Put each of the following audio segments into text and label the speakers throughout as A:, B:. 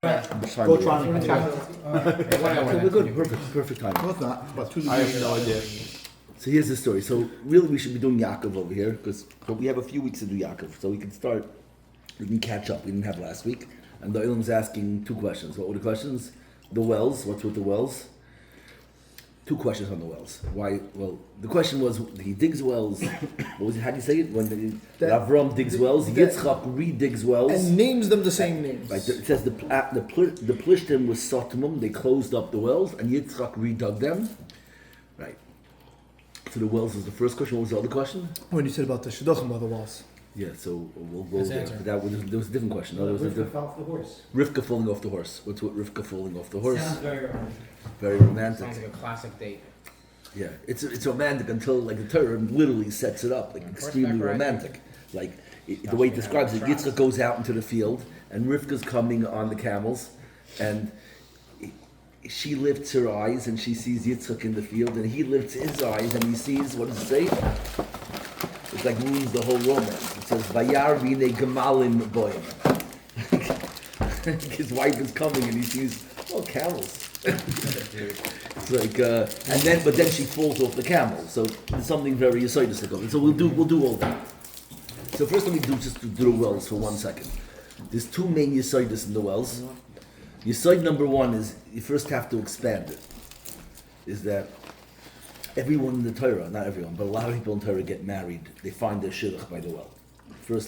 A: Go try and attack.
B: We're good. Perfect time.
A: What's that? About 2
C: I
A: degrees.
C: have no idea.
B: So here's the story. So really, we should be doing Yaakov over here because we have a few weeks to do Yaakov, so we can start. We can catch up. We didn't have last week, and the Olam's asking 2 questions. What were the questions? The wells. What's with the wells? 2 questions on the wells. Why? Well, the question was he digs wells. What was it? How do you say it? When Avram digs wells, Yitzchak redigs wells
A: And names them the same names.
B: Right, it says the Plishtim was Sotomum, they closed up the wells, and Yitzchak redug them. Right. So the wells was the first question. What was the other question?
A: When you said about the Shidduchim by the walls.
B: Yeah, so we'll go
D: His
B: there.
D: answer.
B: But there was a different question. No, there was
E: Rivka fell off the horse.
B: Rivka falling off the horse. What's with Rivka falling off the horse?
E: Sounds very romantic.
B: Very romantic.
D: Sounds like a classic date.
B: Yeah, it's romantic until like the Torah literally sets it up like extremely
D: horseback riding.
B: romantic. Like the way it describes it, Yitzchak goes out into the field and Rivka's coming on the camels, and she lifts her eyes and she sees Yitzchak in the field, and he lifts his eyes and he sees, what does it say? It like ruins the whole romance. It says Vayar v'nei gemalim boim. His wife is coming and he sees camels. It's like but then she falls off the camel. So there's something very yesodistic of it. So we'll do all that. So first let me do the wells for 1 second. There's 2 main yesodis in the wells. Yesod number 1 is you first have to expand it. Is that everyone in the Torah, not everyone, but a lot of people in Torah get married. They find their shidduch by the well.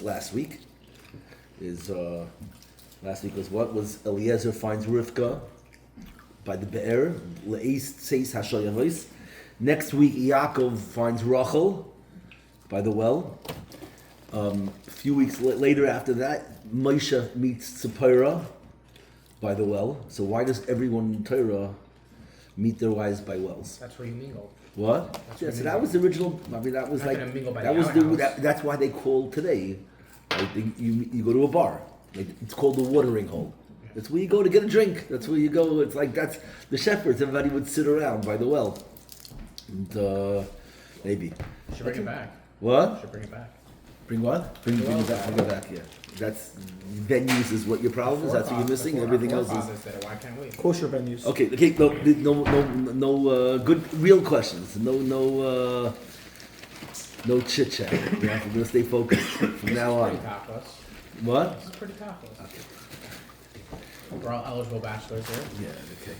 B: Last week was what? Was Eliezer finds Rivka by the Be'er, Le'es Seis Hashoyavos. Next week, Yaakov finds Rachel by the well. A few weeks later after that, Moshe meets Tzipporah by the well. So why does everyone in Torah meet their wives by wells?
D: That's where you mingle.
B: What?
D: That's
B: Yeah,
D: what
B: so
D: you
B: that
D: mean.
B: was the original. I mean, that was
D: Not
B: like
D: gonna mingle by
B: that
D: the
B: was
D: outhouse.
B: that's why they call today. Like you go to a bar. Like, it's called the watering hole. That's where you go to get a drink. That's where you go. It's like that's the shepherds. Everybody would sit around by the well. And maybe.
D: Should bring it back.
B: What?
D: Should bring it back.
B: Bring what? Bring it back. I'll go back. Yeah. That's venues is what your problem is. That's what you're missing. Everything else is.
D: Why can't we?
A: Kosher venues.
B: Okay. No good real questions. No chit chat. We're gonna stay focused from now on.
D: Pretty topless.
B: What?
D: This is pretty topless.
B: Okay.
D: We're all eligible bachelors here.
B: Yeah. Okay.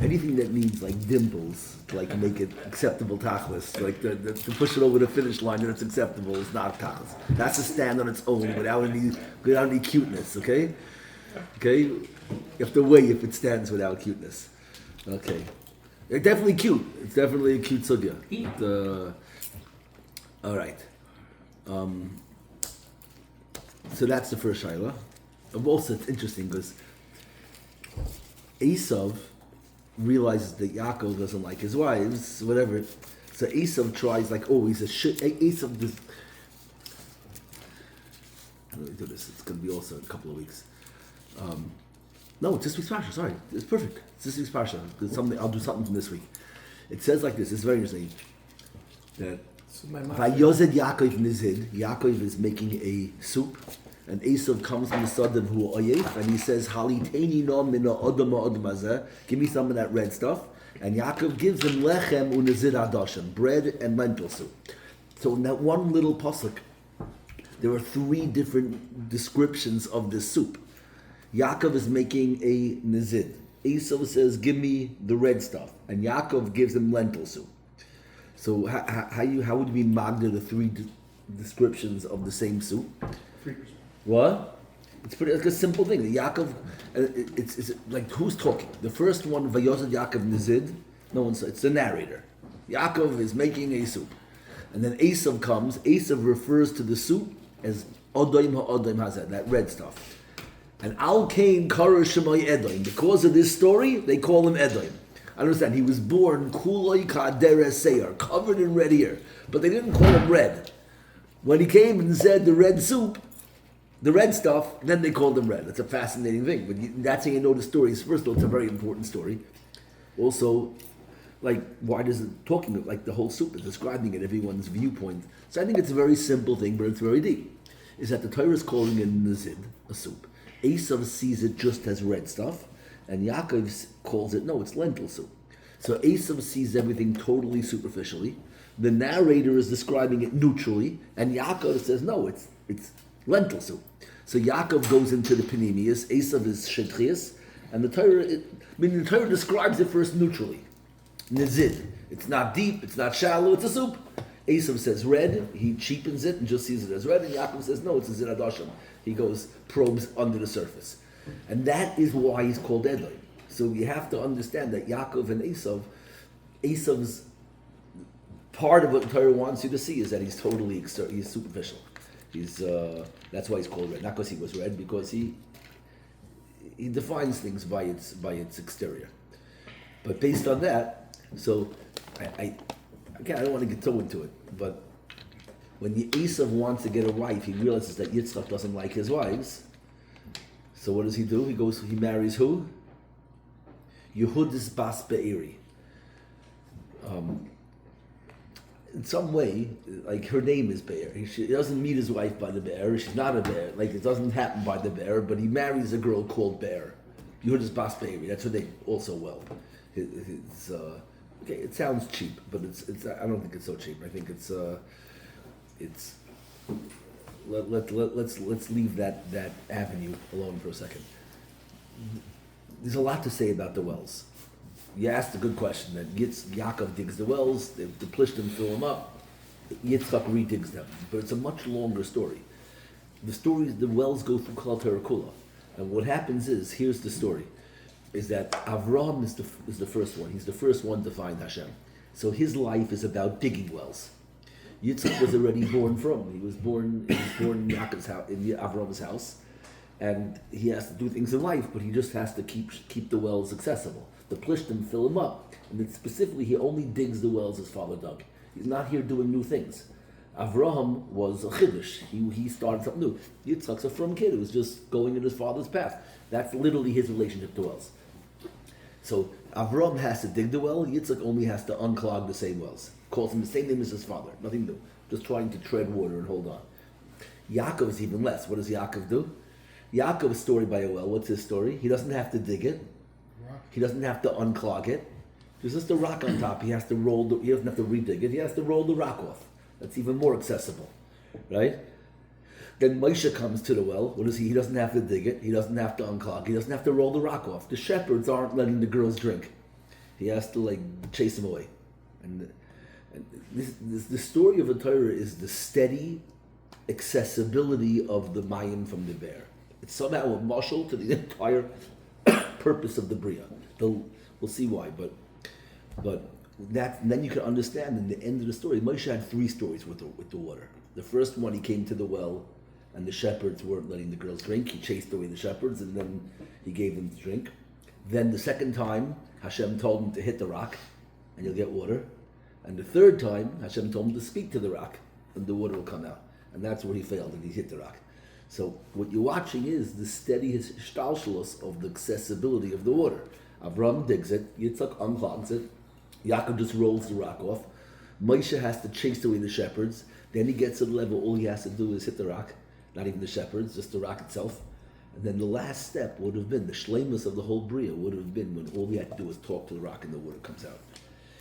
B: Anything that needs like dimples to like make it acceptable tachlis, like to push it over the finish line that it's acceptable is not tachlis. That's to stand on its own without any cuteness. Okay. You have to weigh if it stands without cuteness. Okay. It's definitely cute. It's definitely a cute sugya. All right. So that's the first shayla. Also, it's interesting because Esav realizes that Yaakov doesn't like his wives, whatever. So Esav tries like, he's a shit. Esav does. Let me do this. It's going to be also in a couple of weeks. No, it's this week's Parsha. Sorry, it's perfect. It's this week's Parsha. I'll do something from this week. It says like this. It's very interesting. That Vayozed Yaakov Nizid. Yaakov is making a soup, and Esav comes from the Sodom who Oyef, and he says, "Haliteni no mina odom odom hazeh." Give me some of that red stuff. And Yaakov gives him lechem unizid adashim, bread and lentil soup. So in that one little pasuk, there are 3 different descriptions of this soup. Yaakov is making a nizid. Esav says, "Give me the red stuff," and Yaakov gives him lentil soup. So how would we magna the 3 descriptions of the same soup?
E: 3%.
B: What? It's a simple thing. The Yaakov, it's like who's talking? The first one, Vayozed Yaakov Nizid. No one said. It's the narrator. Yaakov is making a soup, and then Esav comes. Esav refers to the soup as Odoim ha'Odoim hazeh, that red stuff. And Al Kain Kara Shemai Edoim. Because of this story, they call him Edoim. I understand. He was born Kuloi Ka'aderes Seyar, covered in red hair, but they didn't call him red. When he came and said the red soup, the red stuff, then they called him red. That's a fascinating thing. But that's how you know the stories. First of all, it's a very important story. Also, like, why does it talking like the whole soup is describing it, everyone's viewpoint. So I think it's a very simple thing, but it's very deep. is that the Torah is calling it nizid, a soup. Esav sees it just as red stuff, and Yaakov calls it, no, it's lentil soup. So Esav sees everything totally superficially. The narrator is describing it neutrally, and Yaakov says, no, it's lentil soup. So Yaakov goes into the Panemius, Esav is Shetrius, and the Torah describes it first neutrally. Nizid. It's not deep, it's not shallow, it's a soup. Esav says red, he cheapens it and just sees it as red, and Yaakov says, no, it's a zid adashim. He probes under the surface. And that is why he's called Edom. So you have to understand that Yaakov and Esav's part of what the Torah wants you to see is that he's totally he's superficial. That's why he's called red. Not because he was red, because he defines things by its exterior. But based on that, so I don't want to get too into it, but when Esav wants to get a wife, he realizes that Yitzchak doesn't like his wives. So what does he do? He marries who? Yehudis Bas Be'eri. In some way, like her name is Be'er. He doesn't meet his wife by the Be'er. She's not a Be'er. Like it doesn't happen by the Be'er, but he marries a girl called Be'er. Yehudis Bas Be'eri. That's her name also well. Okay, it sounds cheap, but it's. I don't think it's so cheap. I think it's. Let's leave that avenue alone for a second. There's a lot to say about the wells. You asked a good question. That Yaakov digs the wells, the Plishtim fill them up, Yitzchak redigs them. But it's a much longer story. The wells go through Kol Torah Kula, and what happens is, here's the story, is that Avraham is the first one. He's the first one to find Hashem. So his life is about digging wells. Yitzchak was already born he was born in Yaakov's house, in Avram's house, and he has to do things in life, but he just has to keep the wells accessible. The Plishtim fill him up, and then specifically he only digs the wells his father dug. He's not here doing new things. Avraham was a chiddush. He started something new. Yitzchak's a from kid who was just going in his father's path. That's literally his relationship to wells. So Avraham has to dig the well. Yitzchak only has to unclog the same wells. Calls him the same name as his father. Nothing new. Just trying to tread water and hold on. Yaakov is even less. What does Yaakov do? Yaakov's story by a well. What's his story? He doesn't have to dig it. He doesn't have to unclog it. There's just a rock on top. He doesn't have to redig it. He has to roll the rock off. That's even more accessible, right? Then Moshe comes to the well. What is he? He doesn't have to dig it. He doesn't have to unclog. He doesn't have to roll the rock off. The shepherds aren't letting the girls drink. He has to chase them away. And the story of the Torah is the steady accessibility of the mayim from the bear. It's somehow a mashal to the entire purpose of the bria. We'll see why, but then you can understand in the end of the story. Moshe had 3 stories with the water. The first one, he came to the well, and the shepherds weren't letting the girls drink. He chased away the shepherds, and then he gave them to drink. Then the second time, Hashem told him to hit the rock, and you'll get water. And the third time, Hashem told him to speak to the rock, and the water will come out. And that's where he failed, and he hit the rock. So what you're watching is the steady shtalshalos of the accessibility of the water. Avram digs it, Yitzchak unclogs it, Yaakov just rolls the rock off. Moshe has to chase away the shepherds. Then he gets to the level, all he has to do is hit the rock. Not even the shepherds, just the rock itself. And then the last step would have been, the shleimus of the whole bria would have been when all he had to do was talk to the rock and the water comes out.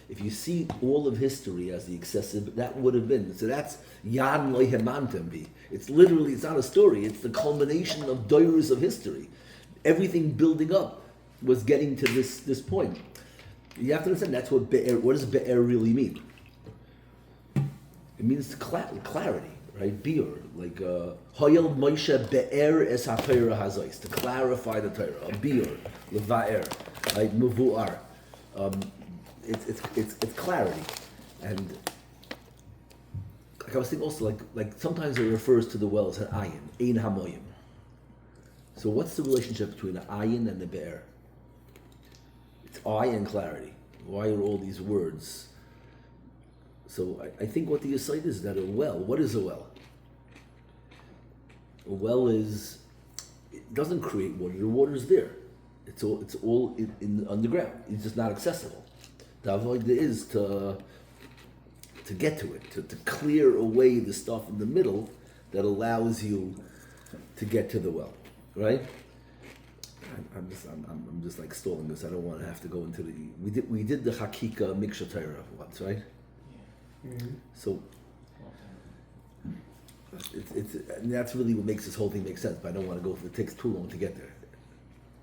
B: If you see all of history as the excessive, that would have been. So that's Yan Loihemantembi. It's literally, it's not a story, it's the culmination of doiros of history. Everything building up was getting to this point. You have to understand, that's what Be'er, what does Be'er really mean? It means clarity, right? Biur, like Hoyel Moshe Be'er es HaTorah Hazois, to clarify the Torah. Biur, Leva'er, right? Muvu'ar. It's clarity, and like I was thinking also, like sometimes it refers to the well as an ayin, ein hamoyim. So what's the relationship between the ayin and the be'er? It's eye and clarity. Why are all these words? So I think what the aside is that a well. What is a well? A well it doesn't create water. The water is there. It's all in underground. It's just not accessible. The avoid is to get to it, to clear away the stuff in the middle that allows you to get to the well, right? I'm just like stalling this. I don't want to have to go into the. We did the Hakika Miksha Torah once, right? So it's and that's really what makes this whole thing make sense. But I don't want to go. It takes too long to get there.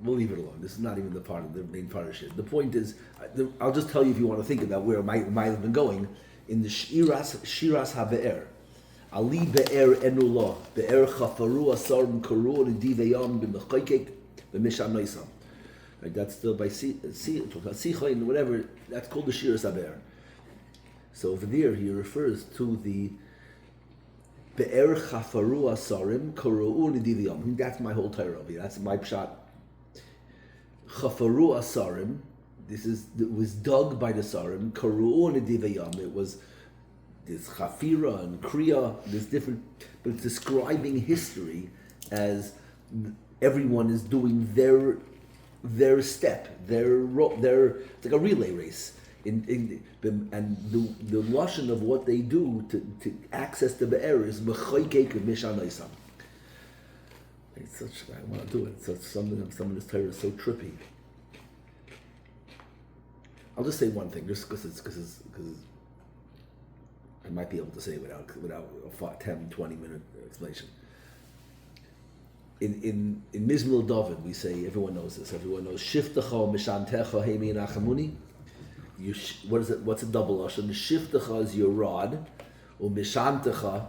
B: We'll leave it alone. This is not even the main part of shit. The point is, I'll just tell you if you want to think about where it might have been going in the Shiras HaBe'er. Ali Be'er Enullah Be'er Chafaru Asarim Karur Divayam B'Mechaykek B'Mishan Noisam. Right, that's still by Sichain, whatever. That's called the Shiras HaBe'er. So over there, he refers to the Be'er Chafaru Asarim Karur Divayam. That's my whole Torah over here. That's my pshat. Chafaru Asarim. It was dug by the Sarim. Karu'u Nedivayam. It was this Chafira and Kriya. There's different, but it's describing history as everyone is doing their step, their it's like a relay race. And the lashon of what they do to access the be'er is mechaykek mishanaysam. It's such. I want to do it. Such some of this Torah is so trippy. I'll just say one thing, just because I might be able to say it without a 10, 20 minute explanation. In Mizmor David, we say, everyone knows this. Everyone knows Shiftacha Mishantecha Heimi Nachamuni. What is it? What's a double lashon? Shiftacha is your rod, or Mishantecha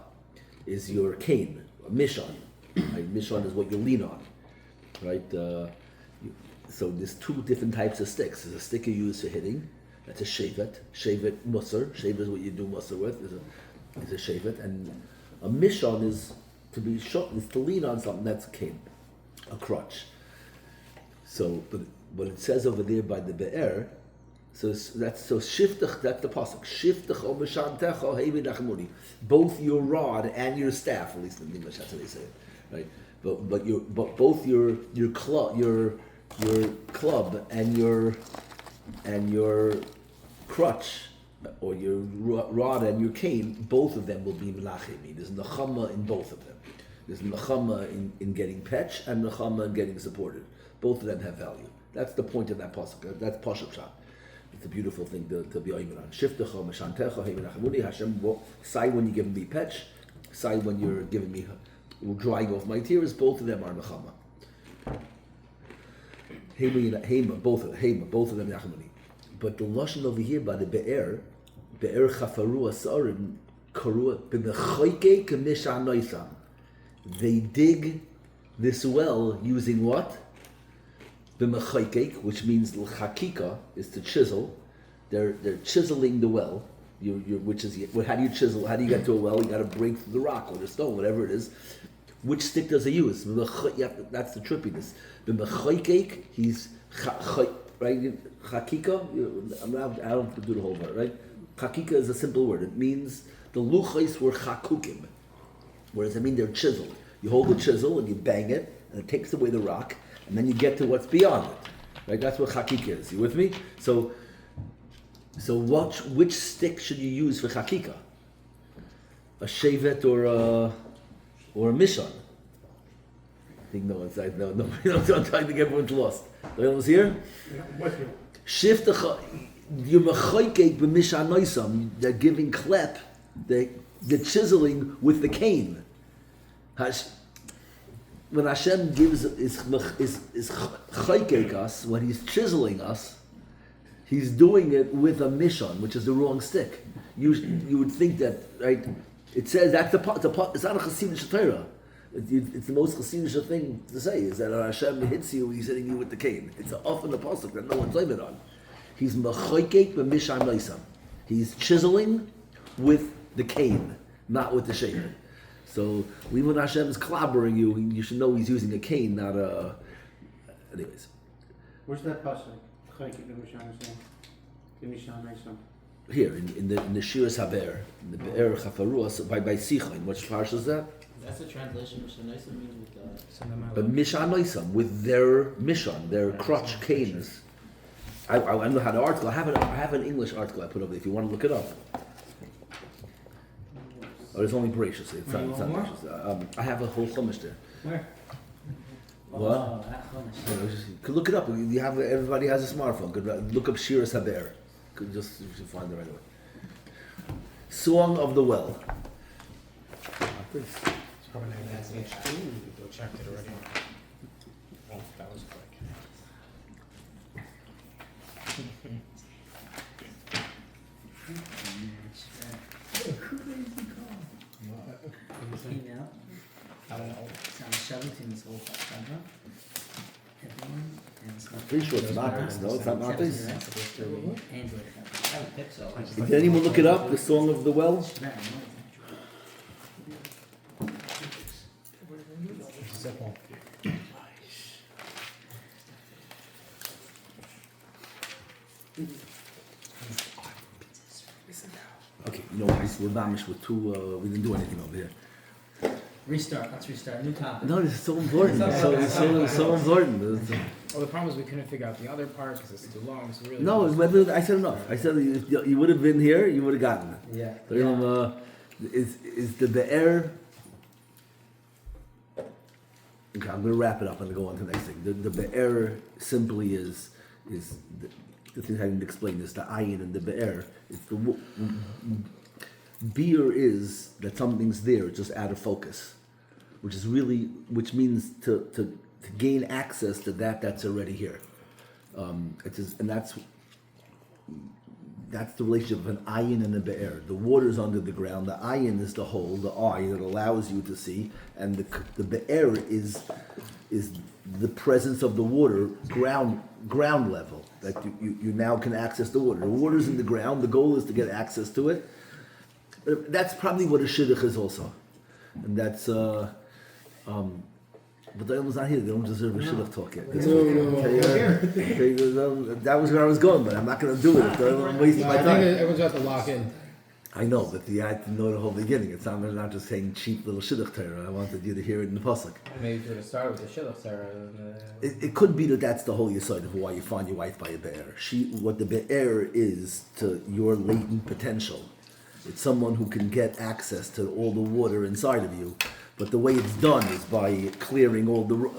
B: is your cane, a mishon. Right? Mishon is what you lean on, right? So there's two different types of sticks. There's a stick you use for hitting. That's a shevet. Shevet musar. Shevet is what you do musar with. Is a shevet, and a mishon is to be shot. Is to lean on something. That's a cane, a crutch. So, but what it says over there by the be'er. So shiftach. That's the pasuk. Shiftach o mishantecha heimi nachmuni. Both your rod and your staff. At least in English, that's how they say it, right? But both your club and your crutch, or your rod and your cane, both of them will be melachimi. There's nechama in both of them. There's nechama in getting petch and nechama in getting supported. Both of them have value. That's the point of that pasuk. That's pasuk shot. It's a beautiful thing to be oimed on. Shiftecha meshantecha heminachamuni. Hashem will sigh when you give me petch, sigh when you're giving me drying off my tears. Both of them are nechama. Hema, both of them Yachamani. But the lashon over here by the be'er chafaru asarim karua b'mechaykek mishan noisam. They dig this well using what? B'mechaykek, which means l'chakika is to chisel. They're chiseling the well. Which is how do you chisel? How do you get to a well? You got to break through the rock or the stone, whatever it is. Which stick does he use? That's the trippiness. The mechaykek, he's right. Chakika. I don't have to do the whole word, right? Chakika is a simple word. It means the luchais were chakukim, whereas they're chiseled. You hold the chisel and you bang it, and it takes away the rock, and then you get to what's beyond it. Right? That's what chakika is. You with me? So which stick should you use for chakika? A shevet or a mishon? I think no one's no. I'm trying to get everyone's lost. Everyone's here. Shift your mechaykek b'mishan noisam. They're giving klep. They're chiseling with the cane. When Hashem gives is chaykek us, when He's chiseling us, He's doing it with a mishon, which is the wrong stick. You would think that, right? It says that's it's not a Hasidic Torah. It's the most Hasidic thing to say is that Hashem hits you, He's hitting you with the cane. It's often a pasuk that no one's blaming on. He's mechaykek b'mishan noisam. He's chiseling with the cane, not with the shaver. So when Hashem is clobbering you, you should know He's using a cane, not a. Anyways.
C: Where's that pasuk? Chaykek b'mishan noisam.
B: Here in the Shiras Haber, in the Be'er Chafaruas by Sichain. Which Parshas is that?
E: That's the translation. Mishan means with
B: But Mishan Noisam, with their Mishon, their crutch canes. I don't know how the article. I have an English article I put up there if you want to look it up. Or it's only Bereshis. It's
C: Where,
B: not
C: you want
B: Bereshis. I have a whole chumash there.
C: Where?
B: What?
C: Oh, that Chumash.
B: You could look it up. You have everybody has a smartphone. Could look up Shiras Haber. Could just you should find it right away. Song of the Well.
D: It's probably not that page 2. We checked it already. Oh, that was quick.
C: Email.
D: I don't know.
C: It's on the 17th of October. Everyone, and it's not.
B: Pretty sure it's not this. No, it's not this.
C: Android.
E: I don't think so.
B: Did anyone look it up? The Song of the Well.
C: Very nice.
D: Simple.
B: Okay, you know we're mamish with two. We didn't do anything over here.
C: Restart. Let's restart. New topic.
B: No, this is so important. So important.
D: Well, the problem is we couldn't figure out the other part because it's too long. So really.
B: No, I said enough. I said if you would have been here, you would have gotten it.
C: Yeah.
B: So, you know, is the Be'er. Okay, I'm going to wrap it up and go on to the next thing. The Be'er simply is the thing I didn't explain is the ayin and the Be'er. It's the beer is that something's there, just out of focus, which means to gain access to that's already here. And that's the relationship of an ayin and a be'er. The water's under the ground. The ayin is the hole, the eye that allows you to see, and the be'er is the presence of the water, ground level, that you now can access the water. The water's in the ground. The goal is to get access to it. But that's probably what a shidduch is also, and that's. But the Olam's not here. They don't deserve a shidduch talk yet. That was where I was going, but I'm not going to do it. I'm wasting my
D: I think
B: time.
D: everyone's got to lock in.
B: I know, but I had to know the whole beginning. It's not just saying cheap little shidduch Torah. I wanted you to hear it in the pasuk.
D: Maybe if you would have started with the shidduch Sarah.
B: It could be that's the whole yesod of why you find your wife by a be'er. What the be'er is to your latent potential. It's someone who can get access to all the water inside of you, but the way it's done is by clearing all the.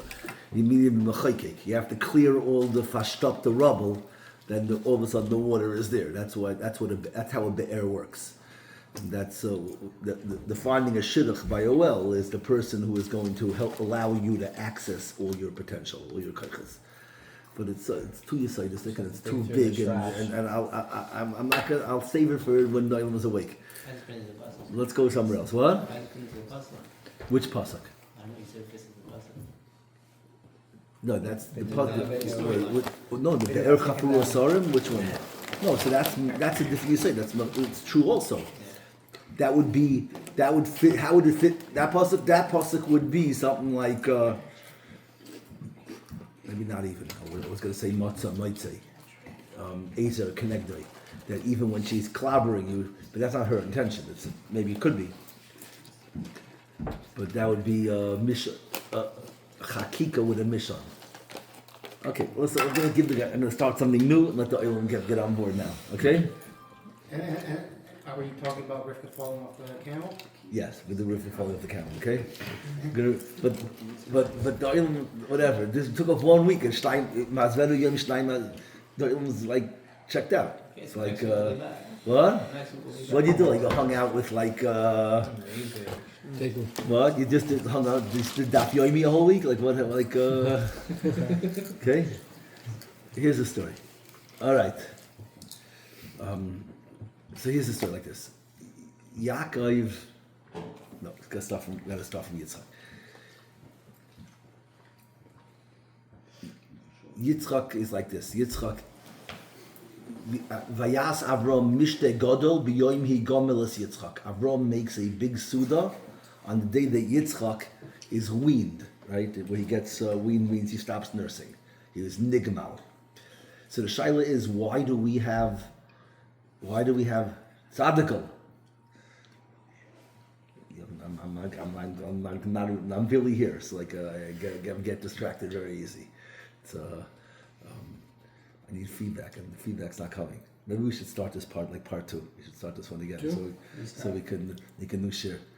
B: You have to clear all the fashtap, the rubble. Then all of a sudden the water is there. That's how a be'er works. And that's the finding a shidduch by a well is the person who is going to help allow you to access all your potential, all your kaiches. But it's too yesodistic and it's too big, and I'm not gonna. I'll save it for when Noam is awake.
E: I just finished the puzzle.
B: Let's go somewhere else. What?
E: I just finished the puzzle.
B: Which pasuk?
E: I know you said this is the puzzle.
B: No, that's the pasuk. No, the be'er chafru asarim. Which one? No, so that's a different. You say it's true also. That would fit. How would it fit? That pasuk would be something like. Maybe not even. I was going to say matzah, might say. Ezer Kenegdoi. That even when she's clobbering you, but that's not her intention. Maybe it could be. But that would be chakika with a mission. Okay, listen, I'm going to start something new and let the Olam get on board now. Okay?
C: And are we talking about Rivka falling off the camel?
B: Yes, with the river falling off the camel, okay? But the Olam, whatever. This took off 1 week and Mazvedu Yom Shtein, the Olam's like checked out. It's like, what? What do you do? Like you hung out with like, what? You just hung out, just did Daf Yomi a whole week? Like what, like, okay? Here's the story. All right. So here's the story like this. Yaakov, no, gotta start from Yitzchak. Yitzchak is like this. Yitzchak, Vayas Avram Mishte Godol B'yoim Hi Gomelas Yitzchak. Avram makes a big Suda on the day that Yitzchak is weaned, right? When he gets weaned means he stops nursing. He was nigmal. So the shaila is, why do we have tzaddikel? I'm really here. So like I get distracted very easy. It's I need feedback, and the feedback's not coming. Maybe we should start this part like part two. We should start this one again,
A: Two?
B: so we can do share.